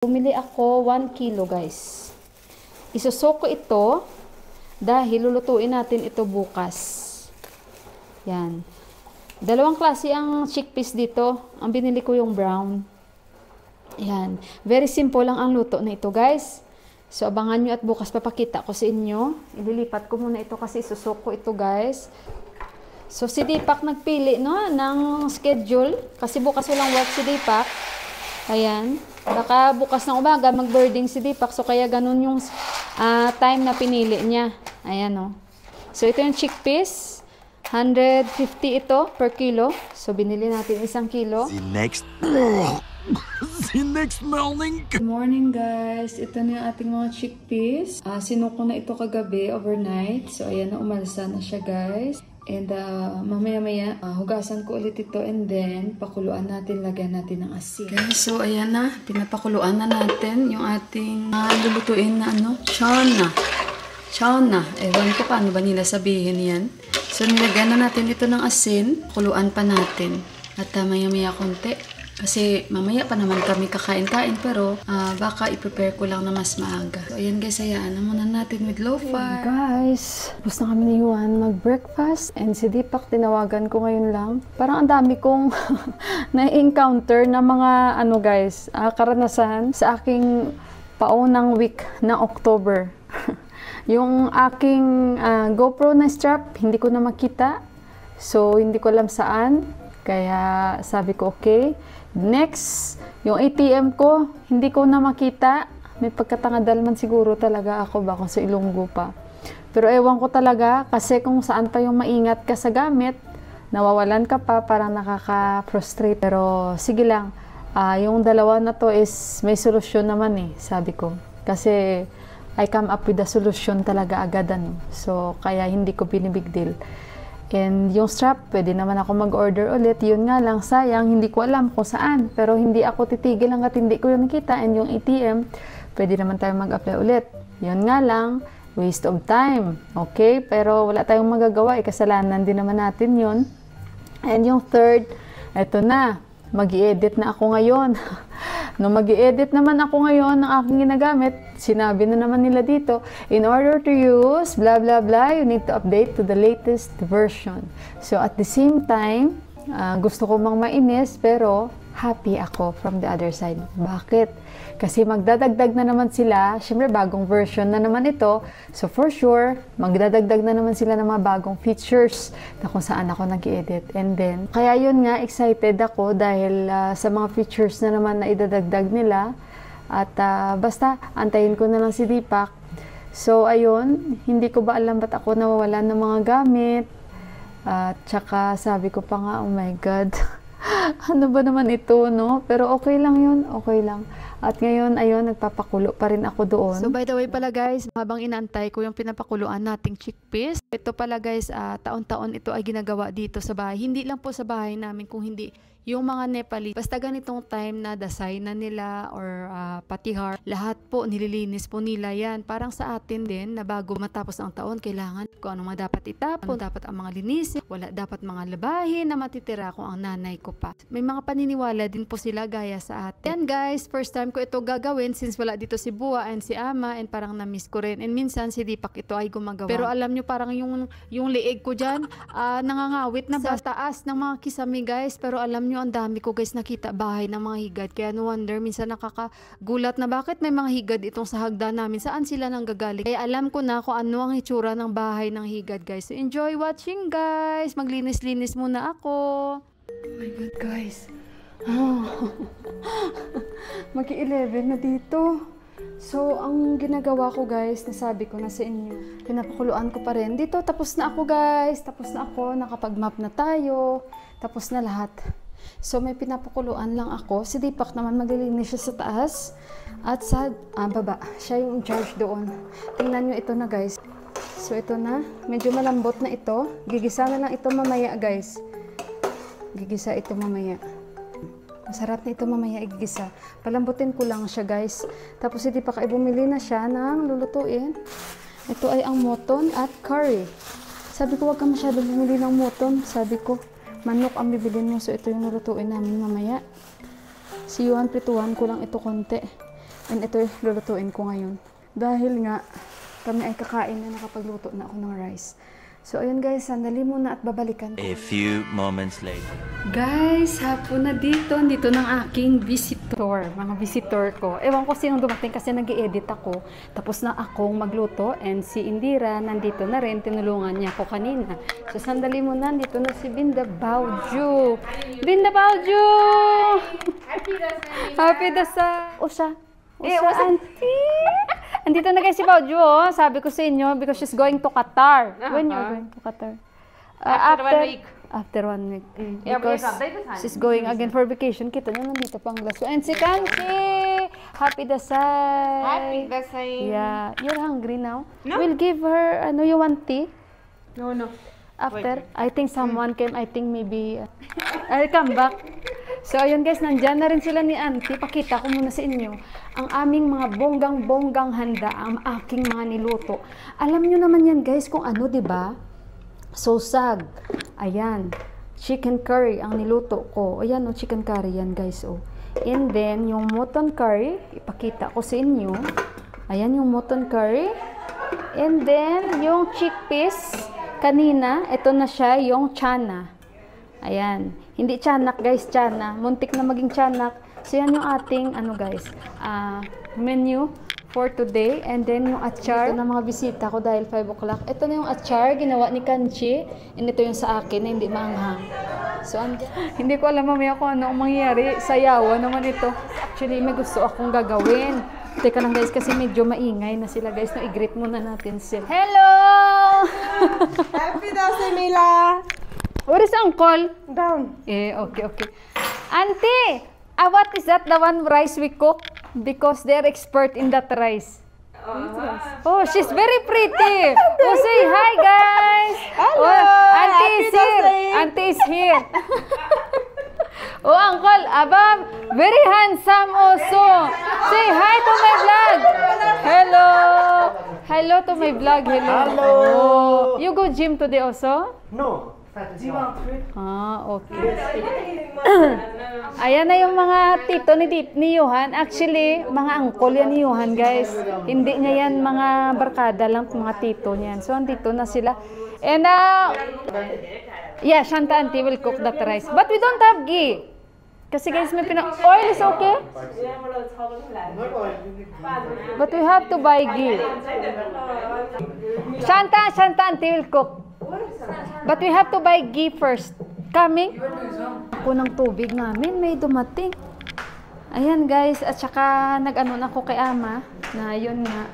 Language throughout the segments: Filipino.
Bumili ako 1 kilo guys. Isusok ko ito dahil lulutuin natin ito bukas. Yan. Dalawang klase ang chickpeas dito. Ang binili ko yung brown. Yan. Very simple lang ang luto na ito guys. So abangan nyo at bukas papakita ko sa inyo. Ililipat ko muna ito kasi isusok ko ito guys. So si Deepak nagpili no, ng schedule. Kasi bukas walang work si Deepak. Ayan. Baka bukas ng umaga mag-birding si Deepak. So kaya ganun yung time na pinili niya. Ayan o. So ito yung chickpeas. 150 ito per kilo. So binili natin 1 kilo. See next morning. Good morning guys. Ito na yung ating mga chickpeas. Sinuko na ito kagabi overnight. So ayan na, umalsa na siya guys. And mamaya-maya, hugasan ko ulit ito and then pakuluan natin, lagyan natin ng asin. Okay, so ayan na, pinapakuluan na natin yung ating lulutuin na chana. Chana. Ewan ko paano ba nila sabihin yan. So nilagyan na natin ito ng asin, kuluan pa natin. At maya-maya konti. Kasi mamaya pa naman kami kakain-kain pero baka i-prepare ko lang na mas maaga. So ayan guys, hayaan na muna natin with low fire. Hey guys, tapos na kami ni Juan mag-breakfast and si Deepak tinawagan ko ngayon lang. Parang ang dami kong na-encounter na mga guys, karanasan sa aking paunang week ng October. Yung aking GoPro na strap, hindi ko na makita. So hindi ko alam saan. Kaya sabi ko okay. Next, yung ATM ko, hindi ko na makita. May pagkatangadal man siguro talaga ako ba kung sa Ilonggo pa. Pero ewan ko talaga kasi kung saan pa yung maingat ka sa gamit, nawawalan ka pa, parang nakaka-frustrate. Pero sige lang, yung dalawa na to is may solusyon naman sabi ko. Kasi I come up with a solution talaga agad So kaya hindi ko binibig deal. And yung strap, pwede naman ako mag-order ulit. Yun nga lang, sayang, hindi ko alam kung saan. Pero hindi ako titigil hanggat hindi ko yun nakita. And yung ATM, pwede naman tayo mag-apply ulit. Yun nga lang, waste of time. Okay? Pero wala tayong magagawa. Kasalanan din naman natin yun. And yung third, eto na. Mag-i-edit na ako ngayon. Nung mag-i-edit naman ako ngayon ng aking ginagamit, sinabi na naman nila dito, in order to use blah blah blah, you need to update to the latest version. So at the same time, gusto ko mang mainis pero happy ako from the other side. Bakit? Kasi magdadagdag na naman sila, syempre bagong version na naman ito. So for sure, magdadagdag na naman sila ng mga bagong features na kung saan ako nag-edit. And then, kaya yun nga, excited ako dahil sa mga features na naman na idadagdag nila. At basta, antayin ko na lang si Deepak. So ayun, hindi ko ba alam ba't ako nawawalan ng mga gamit. At saka sabi ko pa nga, oh my God, ano ba naman ito, no? Pero okay lang yun, okay lang. At ngayon, ayun, nagpapakulo pa rin ako doon. So by the way pala guys, habang inaantay ko yung pinapakuluan nating chickpeas, ito pala guys, taon-taon ito ay ginagawa dito sa bahay. Hindi lang po sa bahay namin, kung hindi yung mga Nepali, basta ganitong time na dasay na nila or patihar, lahat po nililinis po nila yan. Parang sa atin din na bago matapos ang taon, kailangan kung ano mga dapat itapon, dapat ang mga linisin, wala dapat mga labahin na matitira kung ang nanay ko pa. May mga paniniwala din po sila gaya sa atin. Yan guys, first time ko ito gagawin since wala dito si Bua and si Ama and parang na-miss ko rin. And minsan si Deepak ito ay gumagawa. Pero alam nyo parang yung liig ko dyan, nangangawit na ba sa taas ng mga kisame guys. Pero alam nyo, ang dami ko guys nakita bahay ng mga higad. Kaya no wonder, minsan nakakagulat na bakit may mga higad itong sa hagdan namin. Saan sila nanggagaling? Kaya alam ko na kung ano ang itsura ng bahay ng higad guys. So enjoy watching guys. Maglinis-linis muna ako. Oh my God guys. Mag-11 na dito. So, ang ginagawa ko guys, nasabi ko na sa inyo, pinapakuluan ko pa rin. Dito, tapos na ako guys. Tapos na ako, nakapag-map na tayo. Tapos na lahat. So, may pinapakuluan lang ako. Si Deepak naman maglilinis siya sa taas. At sa baba. Siya yung in charge doon. Tingnan nyo ito na guys. So, ito na. Medyo malambot na ito. Gigisa na lang ito mamaya guys. Gigisa ito mamaya. Masarap na ito mamaya igisa. Palambutin ko lang siya guys. Tapos hindi pa bumili na siya ng lulutuin. Ito ay ang moton at curry. Sabi ko wag ka masyadong bumili ng moton. Sabi ko manok ang bibilin mo. So ito yung lulutuin namin mamaya. Si Yuan prituhan ko lang ito konti. And ito yung lulutuin ko ngayon. Dahil nga, kami ay kakain na nakapagluto na ako ng rice. So, ayun guys, sandali muna at babalikan ko. A few moments later. Guys, hapon na dito. Dito ng aking visitor. Mga visitor ko. Ewan ko sinong dumating kasi nag-i-edit ako. Tapos na akong magluto. And si Indira, nandito na rin. Tinulungan niya ako kanina. So, sandali muna. Nandito na si Binda Baoju. Binda Baoju! Happy Dasai! Usa! Usa, auntie! Andito na guys si Baoju, oh. Sabi ko sa inyo, because she's going to Qatar. When you're going to Qatar? After 1 week. After 1 week. Because she's going again for vacation. Kita nyo, nandito pang glaso. And si Kanchi! Happy Dasai! Happy Dasai! Yeah. You're hungry now? No. We'll give her, you want tea? No, no. After? I think someone came, I think maybe, I'll come back. So, ayun guys, nandyan na rin sila ni Auntie. Pakita ko muna sa inyo ang aming mga bonggang-bonggang handa, ang aking mga niluto. Alam nyo naman yan guys kung ano, diba? Sosag. Ayan. Chicken curry ang niluto ko. Ayan, oh, chicken curry yan guys, oh. And then, yung mutton curry, ipakita ko sa inyo. Ayan yung mutton curry. And then, yung chickpeas, kanina, ito na siya, yung chana. Ayan. Hindi tiyanak guys, tiyanak. Muntik na maging tiyanak. So yan yung ating, guys, menu for today. And then yung achar. Ito na mga bisita ko dahil 5 o'clock. Ito na yung achar, ginawa ni Kanchi. And ito yung sa akin na hindi maanghang. So, hindi ko alam mamaya kung ano ang mangyayari. Sayawa naman ito. Actually, may gusto akong gagawin. Teka lang guys, kasi medyo maingay na sila guys. No, i-greet muna natin sila. Hello! Happy Dasai, Mila! Where is Uncle? Down. Okay. Auntie, what is that? The one rice we cook? Because they're expert in that rice. Oh, she's very pretty. Oh, say hi, guys. Hello. Oh, Auntie is Happy here. Dasai. Auntie is here. Oh, Uncle, Abam, very handsome also. Say hi to my vlog. Hello. Hello to my vlog. Hello. Oh, you go gym today also? No. Okay. Ayan na yung mga tito ni Johan. Actually, mga angkol yan ni Johan, guys. Hindi niya yan mga barkada lang, mga tito niyan. So, andito na sila. And, yeah, Shanta auntie will cook that rice. But we don't have ghee. Kasi guys, may oil is okay? But we have to buy ghee. Shanta auntie will cook. But we have to buy ghee first. Coming? Ako ng tubig namin, may dumating. Ayan guys, at saka nag-ano na ako kay Ama, na yun nga,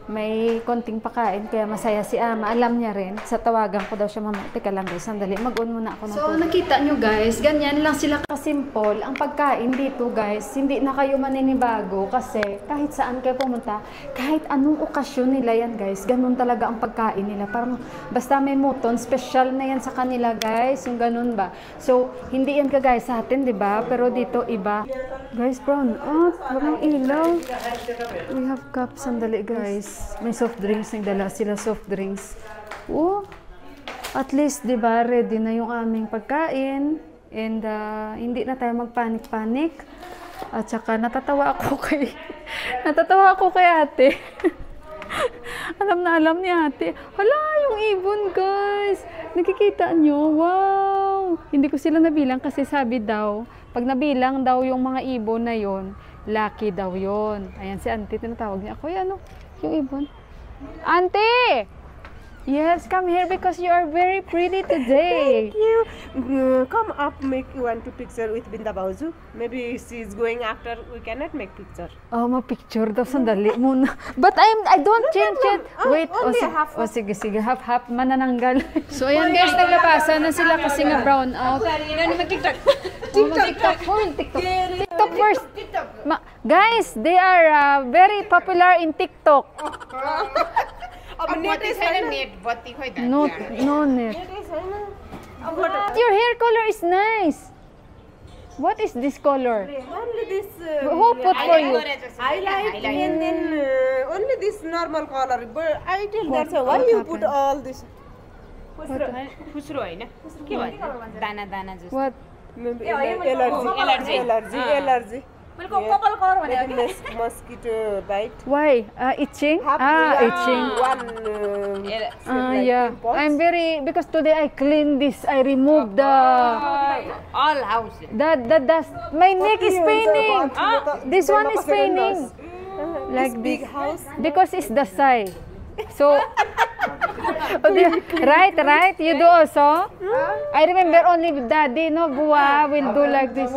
may konting pakain, kaya masaya si Ama. Alam niya rin, sa tawagan ko daw siya, mama, teka lang guys, sandali, mag-on muna ako ng tubig. So nakita nyo guys, ganyan lang sila kasimple. Ang pagkain dito guys, hindi na kayo maninibago kasi kahit saan kayo pumunta, kahit anong okasyon nila yan guys, ganun talaga ang pagkain nila. Parang basta may muton, special na yan sa kanila guys, yung ganun ba. So hindi yan ka guys sa atin, diba? Pero dito iba. Guys, brown out, walang ilaw. We have cups, sandali guys. May soft drinks, nagdala sila soft drinks. Oh, at least, di ba, ready na yung aming pagkain. And hindi na tayo magpanik-panik. At saka natatawa ako kay ate. Alam na alam ni ate. Hala, yung ibon guys. Nakikita nyo? Wow! Hindi ko sila nabilang kasi sabi daw, pag nabilang daw yung mga ibon na yon, lucky daw yon. Ayan si auntie, tinatawag niya ako. Yan, yung ibon. Auntie! Yes, come here because you are very pretty today. Thank you. Come up, make you want to picture with Binda Baoju. Maybe she's going after, we cannot make picture. Oh, ma-picture daw. Sandali muna. But I don't change it. Wait. Only half. Sige. Half. Manananggal. So, ayan guys, naglabasan na sila kasi nga brown out. TikTok. TikTok first. Guys, they are very popular in TikTok. No net. Your hair color is nice. What is this color? Only this. Who put for you? I like and then only this normal color. But I tell that's why you put all this. What? Maybe allergy. Maybe mosquito bite. Why? Itching? Itching. One. Yeah. Pots. I'm very, because today I clean this. I remove the All houses. the dust. My neck is paining. This one is paining. Like Big this. house. Because it's the side. So, right? You do also? I remember only daddy, no, Buwa will do like this.